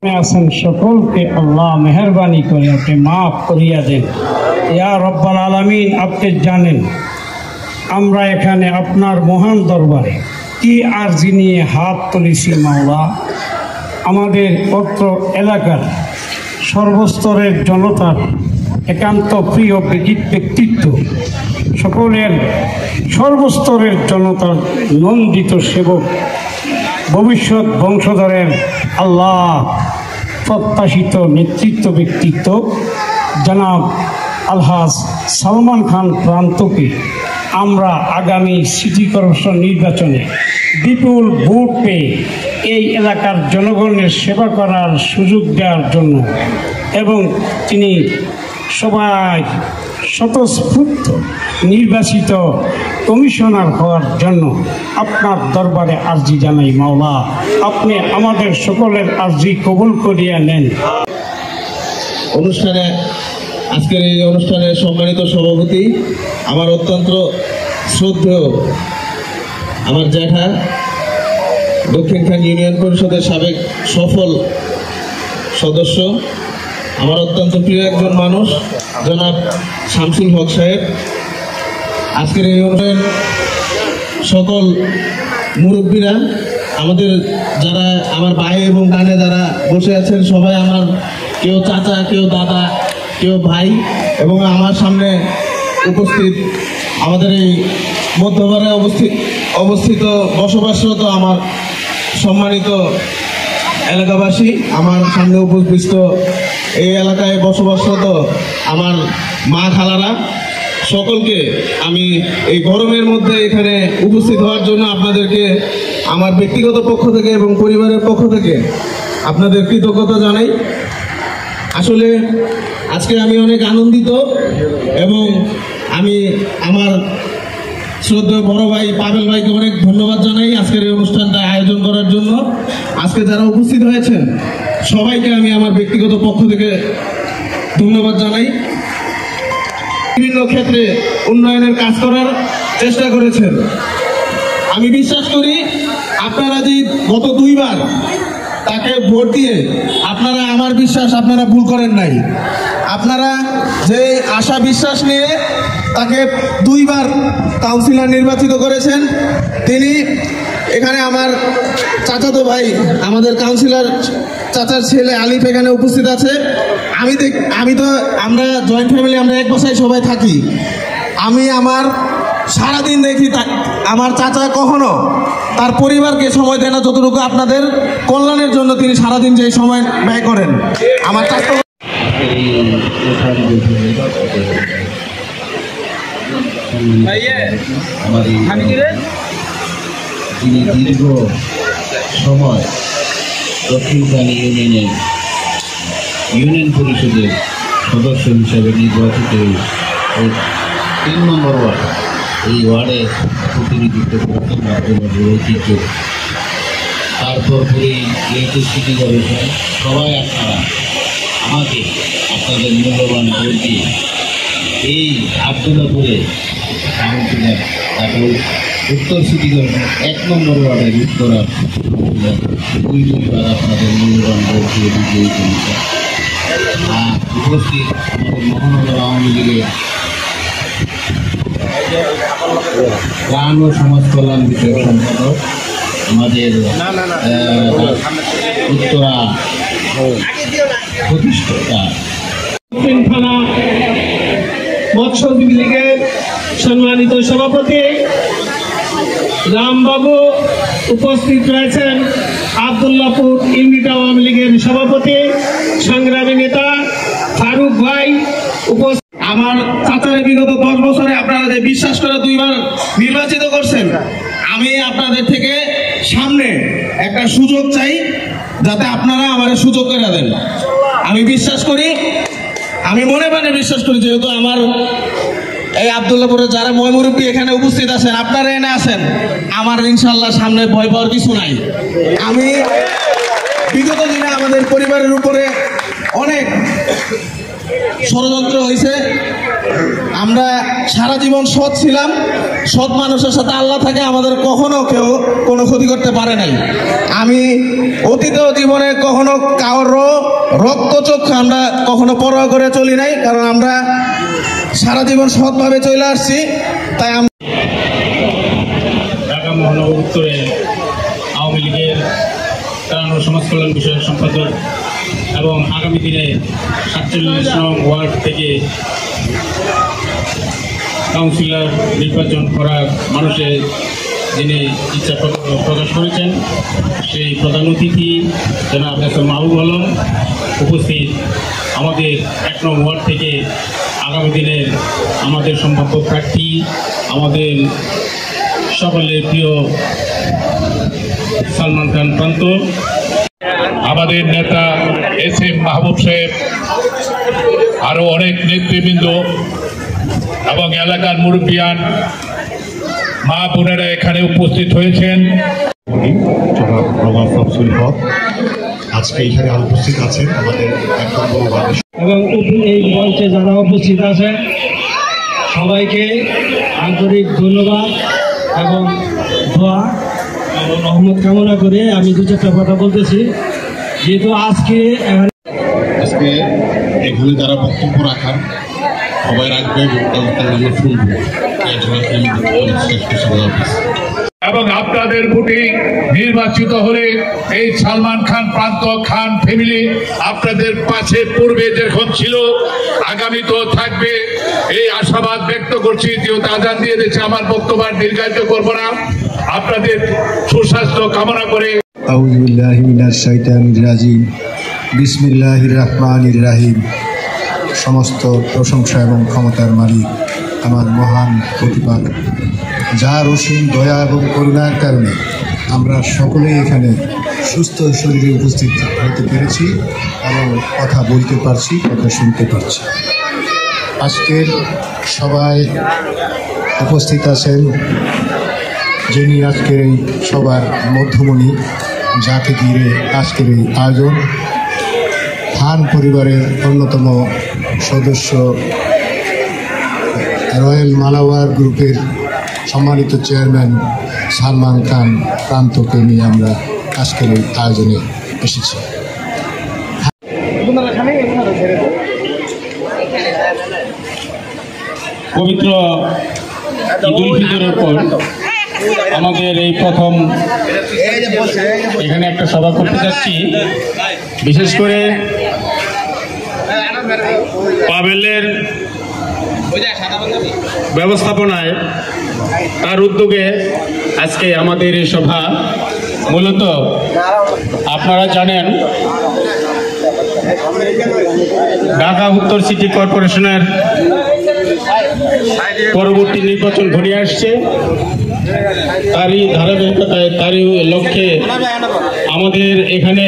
আছেন সকলকে আল্লাহ মেহরবানি করে আপনি মাফ করিয়া দেন। ইয়া রব্বাল আলামিন, আপনি জানেন আমরা এখানে আপনার মহান দরবারে কি আরজি নিয়ে হাত তুলেছি মাওলা। আমাদের অত্র এলাকার সর্বস্তরের জনতার একান্ত প্রিয় ব্যক্তিত্ব, সকলের সর্বস্তরের জনতার নন্দিত সেবক, ভবিষ্যৎ বংশধরের আল্লাহ প্রত্যাশিত নেতৃত্ব ব্যক্তিত্ব জনাব আলহাজ সালমান খান প্রান্তকে আমরা আগামী সিটি কর্পোরেশন নির্বাচনে বিপুল ভোট পেয়ে এই এলাকার জনগণের সেবা করার সুযোগ দেওয়ার জন্য এবং তিনি সবাই স্বতঃস্ফূর্ত নির্বাচিত কমিশনার হওয়ার জন্য আপনার দরবারে আরজি জানাই মাওলা। আপনি আমাদের সকলের আরজি কবুল করিয়া নেন। আজকের এই অনুষ্ঠানের সম্মানিত সভাপতি, আমার অত্যন্ত শ্রদ্ধেয় আমার জ্যাঠা, দক্ষিণখান ইউনিয়ন পরিষদের সাবেক সফল সদস্য, আমার অত্যন্ত প্রিয় একজন মানুষ জনাব শামসুল হক সাহেব, আজকের এই অনুষ্ঠানের সকল মুরব্বীরা, আমাদের যারা আমার ভাই এবং ডানে যারা বসে আছেন সবাই আমার কেউ চাচা, কেউ দাদা, কেউ ভাই, এবং আমার সামনে উপস্থিত আমাদের এই মধ্যবারে অবস্থিত বসবাসরত আমার সম্মানিত এলাকাবাসী, আমার সামনে উপস্থিত এই এলাকায় বসবাসরত আমার মা খালারা, সকলকে আমি এই গরমের মধ্যে এখানে উপস্থিত হওয়ার জন্য আপনাদেরকে আমার ব্যক্তিগত পক্ষ থেকে এবং পরিবারের পক্ষ থেকে আপনাদের কৃতজ্ঞতা জানাই। আসলে আজকে আমি অনেক আনন্দিত এবং আমি আমার শ্রদ্ধেয় বড় ভাই পাবেল ভাইকে অনেক ধন্যবাদ জানাই আজকের এই অনুষ্ঠানটা আয়োজন করার জন্য। আজকে যারা উপস্থিত হয়েছেন সবাইকে আমি আমার ব্যক্তিগত পক্ষ থেকে ধন্যবাদ জানাই। বিভিন্ন ক্ষেত্রে উন্নয়নের কাজ করার চেষ্টা করেছেন। আমি বিশ্বাস করি আপনারা যে গত দুইবার তাকে ভোট দিয়ে আপনারা, আমার বিশ্বাস আপনারা ভুল করেন নাই। আপনারা যে আশা বিশ্বাস নিয়ে তাকে দুইবার কাউন্সিলর নির্বাচিত করেছেন, তিনি এখানে আমার চাচাতো ভাই, আমাদের কাউন্সিলর চাচার ছেলে আলিফ এখানে উপস্থিত আছে। আমরা জয়েন্ট ফ্যামিলি, আমরা এক বাসায় সবাই থাকি। আমি আমার সারাদিন দেখি আমার চাচা কখনো তার পরিবারকে সময় দেয় না, যতটুকু আপনাদের কল্যাণের জন্য তিনি সারাদিন যে সময় ব্যয় করেন। আমার চাচা তিনি দীর্ঘ সময় দক্ষিণখান ইউনিয়ন পরিষদের সদস্য হিসাবে নির্বাচিত এই 3 নম্বর ওয়ার্ড, এই ওয়ার্ডে প্রতিনিধিত্ব করেছেন রাজ্যবাসীর ঐতিহ্য। তারপর যেহেতু সিটি কর্পোরেশন সবাই আপনারা আমাকে আপনাদের মূল্যবান ভোট দিয়ে এই আবদুল্লাপুরে কাউন্সিলর, তারপর উত্তর সিটি কর্পোরেশন 1 নম্বর ওয়ার্ডের উত্তরা দুইবার আপনাদের মূল্যবান ভোট দিয়ে বিজয়ী করেছে। উপস্থিত আমাদের মহানগর আওয়ামী লীগের প্রাণ ও সমাজ কল্যাণ বিষয়ক সম্পাদক, আমাদের উত্তরা প্রতিষ্ঠাতা থানা মৎস্যজীবী লীগের সম্মানিত সভাপতি রামবাবু, উপস্থিত রয়েছেন আবদুল্লাপুর ইউনিট আওয়ামী লীগের সভাপতি সংগ্রামী নেতা ফারুক ভাই, আমার চাচারে বিগত 10 বছরে আপনারা যে বিশ্বাস করে দুইবার নির্বাচিত করছেন, আমি আপনাদের থেকে সামনে একটা সুযোগ চাই, যাতে আপনারা আমার সুযোগ করে দেন। আমি বিশ্বাস করি, আমি মনে প্রাণে বিশ্বাস করি, যেহেতু আমার এই আবদুল্লাপুরে যারা ময়মুরব্বী এখানে উপস্থিত আছেন, আপনারা এনে আছেন, আমার ইনশাল্লাহ সামনে ভয় পাওয়ার কিছু নাই। আমি বিগত দিনে আমাদের পরিবারের উপরে অনেক ষড়যন্ত্র হয়েছে, আমরা সারা জীবন সৎ ছিলাম, সৎ মানুষের সাথে আল্লাহ থাকে, আমাদের কখনো কেউ কোনো ক্ষতি করতে পারে নাই। আমি অতীত জীবনে কখনো কারো রক্তচক্ষু আমরা কখনো পরোয়া করে চলি নাই, কারণ আমরা সারা জীবন সৎভাবে চলে আসছি। তাই ঢাকা মহানগর উত্তরে আওয়ামী লীগের ত্রাণ ও সমাজ কল্যাণ বিষয়ক সম্পাদক এবং আগামী দিনে ৪৭ নং ওয়ার্ড থেকে কাউন্সিলর নির্বাচন করার মানুষের যিনি ইচ্ছা প্রকাশ করেছেন, সেই প্রধান অতিথি জনাব এস.এম. মাহবুব আলম উপস্থিত, আমাদের ১ নং ওয়ার্ড থেকে আগামী দিনের আমাদের সম্ভাব্য প্রার্থী, আমাদের সকলের প্রিয় সালমান খান প্রান্ত, আমাদের নেতা এস.এম. মাহবুব সাহেব, আরো অনেক নেতৃবৃন্দ এবং এলাকার মুরব্বিয়ান মা বোনেরা এখানে উপস্থিত হয়েছেন। আজকে এখানে উপস্থিত আছেন আমাদের এবং এই মঞ্চে যারা উপস্থিত আছেন সবাইকে আন্তরিক ধন্যবাদ এবং দোয়া এবং রহমত কামনা করে আমি দু চারটা কথা বলতেছি। যেহেতু আজকে এখানে যারা বক্তব্য রাখার সবাই রাখবে এবং শুনবো। এবং আপনাদের ভোটে নির্বাচিত হলে এই সালমান খান প্রান্ত খান ফ্যামিলি আপনাদের পাশে পূর্বে যখন ছিল আগামী তো থাকবে, এই আশাবাদ ব্যক্ত করছি। যেহেতু আজান দিয়ে দিচ্ছে, আমার বক্তব্য দীর্ঘায়িত করবো না, আপনাদের সুস্বাস্থ্য কামনা করে আউযু বিল্লাহি মিনাশ শাইতানির রাজিম। বিসমিল্লাহির রহমানির রহিম। সমস্ত প্রশংসা এবং ক্ষমতার মালিক আমার মহান প্রতিপালক, যার অসীম দয়া এবং করুণার কারণে আমরা সকলেই এখানে সুস্থ শরীরে উপস্থিত হতে পেরেছি এবং কথা বলতে পারছি, কথা শুনতে পারছি। আজকের সবাই উপস্থিত আছেন যিনি আজকের এই সবার মধ্যমণি, যাকে ঘিরে আজকের এই আয়োজন। খান পরিবারের অন্যতম সদস্য রয়্যাল মালাওয়ার গ্রুপের সম্মানিত চেয়ারম্যান সালমান খান প্রান্তকে নিয়ে আমরা আজকের এই আয়োজনে এসেছি। পবিত্র ঈদুল ফিতরের পর আমাদের এই প্রথম এখানে একটা সভা করতে যাচ্ছি। বিশেষ করে পাবেলের ব্যবস্থাপনায় তার উদ্যোগে আজকে আমাদের এই সভা। মূলত আপনারা জানেন ঢাকা উত্তর সিটি কর্পোরেশনের পরবর্তী নির্বাচন ঘনিয়ে আসছে। তারই ধারাবাহিকতায়, তারই লক্ষ্যে আমাদের এখানে